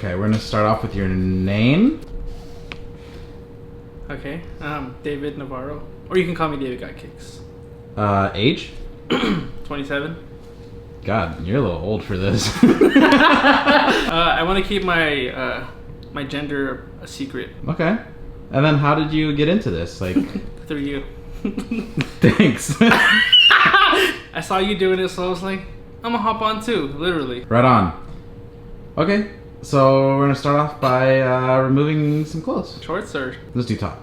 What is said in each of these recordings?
Okay, we're gonna start off with your name. Okay, David Navarro. Or you can call me David Got Kicks. Age? 27. God, you're a little old for this. I want to keep my my gender a secret. Okay. And then how did you get into this? Like Through you. Thanks. I saw you doing it, so I was like, I'm gonna hop on too, literally. Right on. Okay, so we're gonna start off by removing some clothes. Shorts or? Let's do top.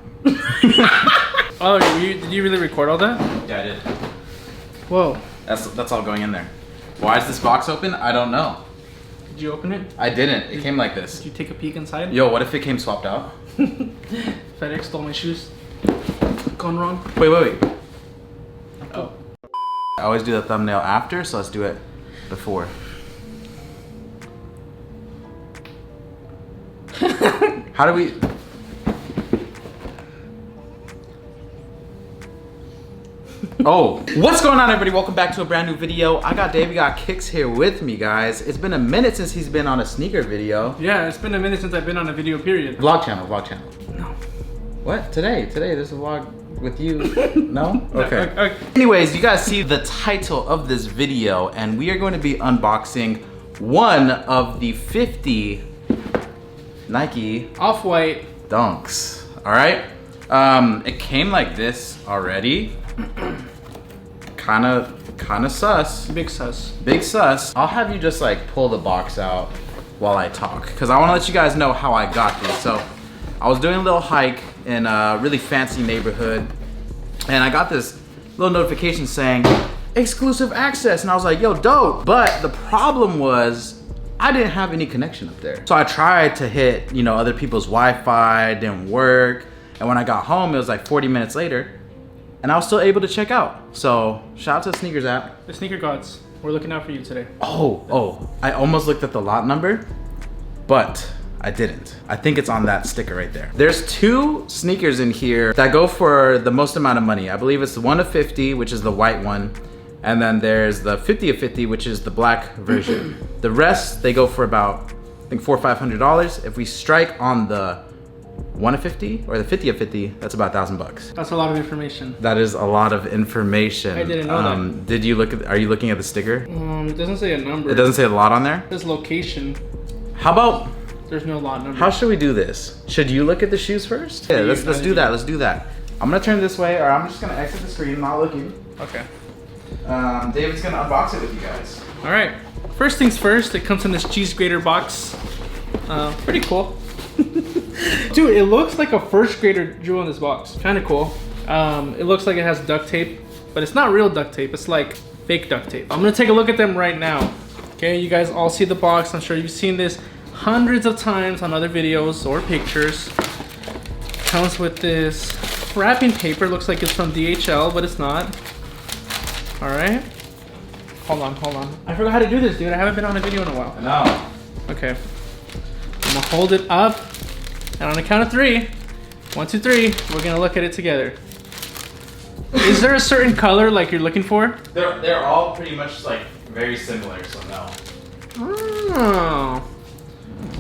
Oh, did you really record all that? Yeah, I did. Whoa. That's all going in there. Why is this box open? I don't know. Did you open it? I didn't. It came like this. Did you take a peek inside? Yo, what if it came swapped out? FedEx stole my shoes. Gone wrong. Wait. Oh. I always do the thumbnail after, so let's do it before. How do we... Oh, what's going on, everybody? Welcome back to a brand new video. I got David Got Kicks here with me, guys. It's been a minute since he's been on a sneaker video. Yeah, it's been a minute since I've been on a video, period. Vlog channel. No. What? Today, there's a vlog with you. No? Okay. Okay. Anyways, you guys see the title of this video, and we are going to be unboxing one of the 50 Nike Off-White Dunks. All right. It came like this already. kind of sus. Big sus. Big sus. I'll have you just like pull the box out while I talk, because I want to let you guys know how I got this. So I was doing a little hike in a really fancy neighborhood, and I got this little notification saying exclusive access, and I was like, yo, dope. But the problem was I didn't have any connection up there. So I tried to hit, other people's Wi-Fi, didn't work. And when I got home, it was like 40 minutes later, and I was still able to check out. So shout out to the Sneakers app. The Sneaker Gods, we're looking out for you today. Oh, I almost looked at the lot number, but I didn't. I think it's on that sticker right there. There's two sneakers in here that go for the most amount of money. I believe it's the 1 of 50, which is the white one. And then there's the 50 of 50, which is the black version. The rest, they go for about, I think $400 or $500. If we strike on the 1 of 50 or the 50 of 50, that's about $1,000. That's a lot of information. That is a lot of information. I didn't know that. Did you look at, are you looking at the sticker? It doesn't say a number. It doesn't say a lot on there? It says location. How about, There's no lot number. how should we do this? Should you look at the shoes first? Yeah, let's do that. Let's do that. I'm gonna turn this way, or I'm just gonna exit the screen, not looking. Okay. David's gonna unbox it with you guys. All right. First things first, it comes in this cheese grater box. Pretty cool. Dude, it looks like a first grader drew on this box. Kind of cool. It looks like it has duct tape, but it's not real duct tape. It's like fake duct tape. I'm gonna take a look at them right now. Okay, you guys all see the box. I'm sure you've seen this hundreds of times on other videos or pictures. Comes with this wrapping paper. Looks like it's from DHL, but it's not. All right. Hold on. I forgot how to do this, dude. I haven't been on a video in a while. No. Okay. I'm gonna hold it up, and on the count of 3, 1, 2, 3, we're gonna look at it together. Is there a certain color like you're looking for? They're all pretty much like very similar, so no. Oh.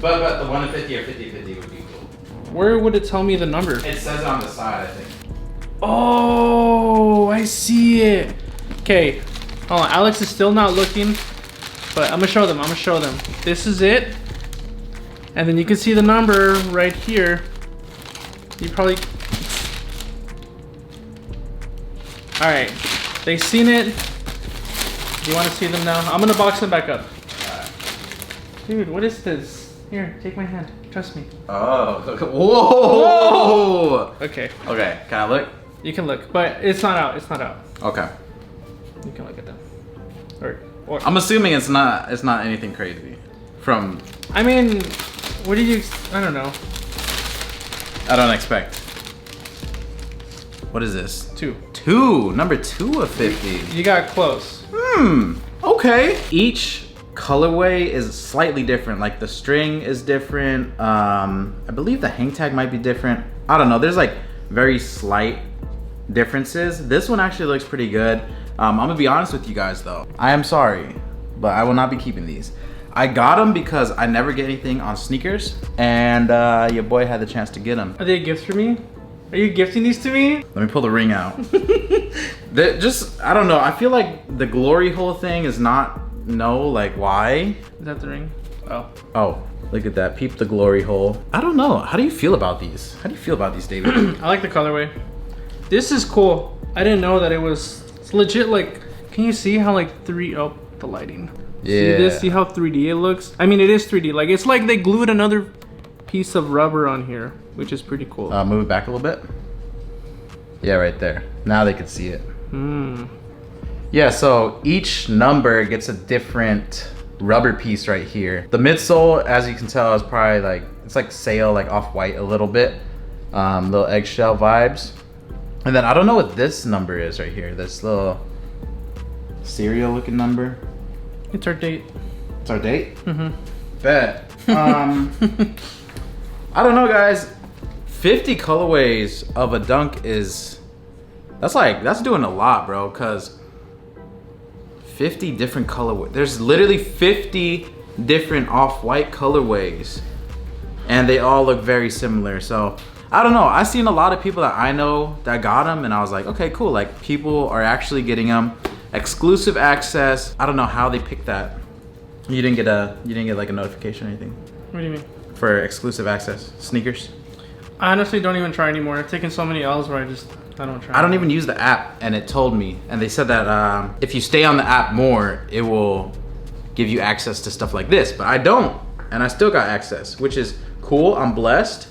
But the 1 of 50 or 50 50 would be cool. Where would it tell me the number? It says it on the side, I think. Oh, I see it. Okay. Hold on. Alex is still not looking, but I'm gonna show them. This is it. And then you can see the number right here. You probably... Alright. They've seen it. Do you want to see them now? I'm gonna box them back up. Dude, what is this? Here, take my hand. Trust me. Oh, okay. Whoa! Okay. Okay, can I look? You can look, but it's not out. It's not out. Okay. You can look at them. Or I'm assuming it's not anything crazy. From... I mean, what do you... I don't know. I don't expect. What is this? 2. Number 2 of 50. You got close. Okay. Each colorway is slightly different. Like the string is different. I believe the hang tag might be different. I don't know. There's like very slight differences. This one actually looks pretty good. I'm gonna be honest with you guys though. I am sorry, but I will not be keeping these. I got them because I never get anything on sneakers, and your boy had the chance to get them. Are they a gift for me? Are you gifting these to me? Let me pull the ring out. I don't know. I feel like the glory hole thing is not, like why? Is that the ring? Oh. Oh, look at that. Peep the glory hole. I don't know. How do you feel about these? How do you feel about these, David? I like the colorway. This is cool. I didn't know that it's legit. Like, can you see how like the lighting. Yeah. See this? See how 3D it looks? I mean, it is 3D. Like, it's like they glued another piece of rubber on here, which is pretty cool. Move it back a little bit. Yeah, right there. Now they can see it. Yeah, so each number gets a different rubber piece right here. The midsole, as you can tell, is probably like, it's like sail, like off-white a little bit. Little eggshell vibes. And then I don't know what this number is right here. This little cereal looking number. It's our date. It's our date? Bet. I don't know, guys. 50 colorways of a dunk that's doing a lot, bro, because 50 different colorways. There's literally 50 different off-white colorways, and they all look very similar. So I don't know. I've seen a lot of people that I know that got them, and I was like, okay, cool. Like, people are actually getting them. Exclusive access. I don't know how they picked that. You didn't get like a notification or anything? What do you mean? For exclusive access sneakers? I honestly don't even try anymore. I've taken so many L's where I don't try. I don't even use the app, and it told me, and they said that if you stay on the app more, it will give you access to stuff like this, but I don't, and I still got access, which is cool. I'm blessed,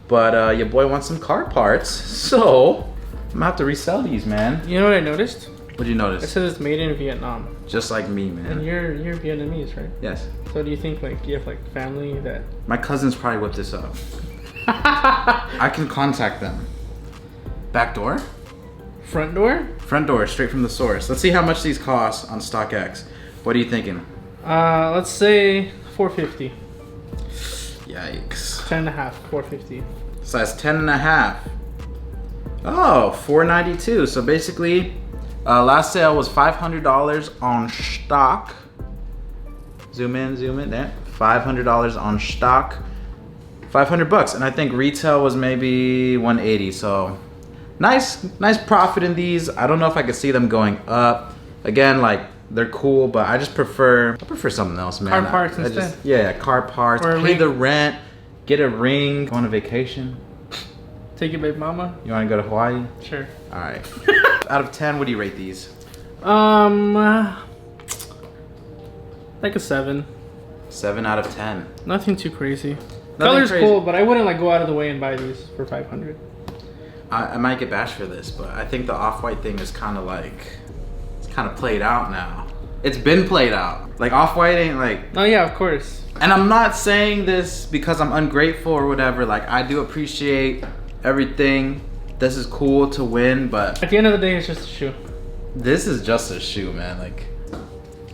but your boy wants some car parts, so I'm gonna have to resell these, man. You know what I noticed? What'd you notice? It says it's made in Vietnam. Just like me, man. And you're Vietnamese, right? Yes. So do you think like you have like family that? My cousins probably whipped this up. I can contact them. Back door? Front door? Front door, straight from the source. Let's see how much these cost on StockX. What are you thinking? Let's say 450. Yikes. 10 and a half, 450. Size 10 and a half. Oh, 492. So basically, last sale was $500 on stock. Zoom in there. $500 on stock. 500 bucks, and I think retail was maybe 180. So nice profit in these. I don't know if I could see them going up. Again, like, they're cool, but I prefer something else, man. Car parts instead. Yeah, car parts. Or pay the rent, get a ring, go on a vacation. Take your baby mama. You want to go to Hawaii? Sure. All right. Out of 10, what do you rate these? Like a 7. 7 out of 10. Nothing too crazy. Nothing Color's crazy. cool, but I wouldn't like go out of the way and buy these for 500. I might get bashed for this, but I think the off-white thing is kind of like, it's kind of played out now. It's been played out. Like, off-white ain't like... Oh yeah, of course. And I'm not saying this because I'm ungrateful or whatever. Like, I do appreciate everything. This is cool to win, but... At the end of the day, it's just a shoe. This is just a shoe, man. Like,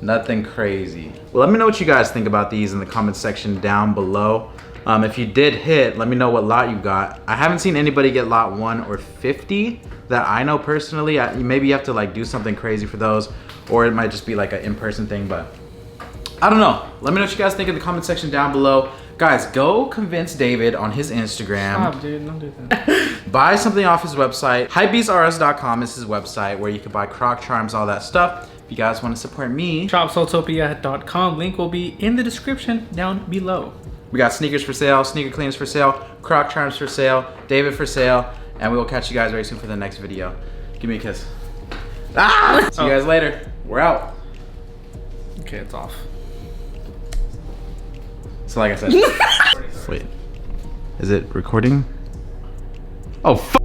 nothing crazy. Well, let me know what you guys think about these in the comment section down below. If you did hit, let me know what lot you got. I haven't seen anybody get lot 1 or 50 that I know personally. Maybe you have to like do something crazy for those, or it might just be like an in-person thing, but I don't know. Let me know what you guys think in the comment section down below. Guys, go convince David on his Instagram. Stop, dude, don't do that. Buy something off his website. Hypebeastrs.com is his website where you can buy Croc charms, all that stuff. If you guys want to support me, Shopsaltopia.com. Link will be in the description down below. We got sneakers for sale, sneaker cleaners for sale, Croc charms for sale, David for sale, and we will catch you guys very soon for the next video. Give me a kiss. Ah! See you guys later. We're out. Okay, it's off. So like I said. Wait. Is it recording? Oh, fuck.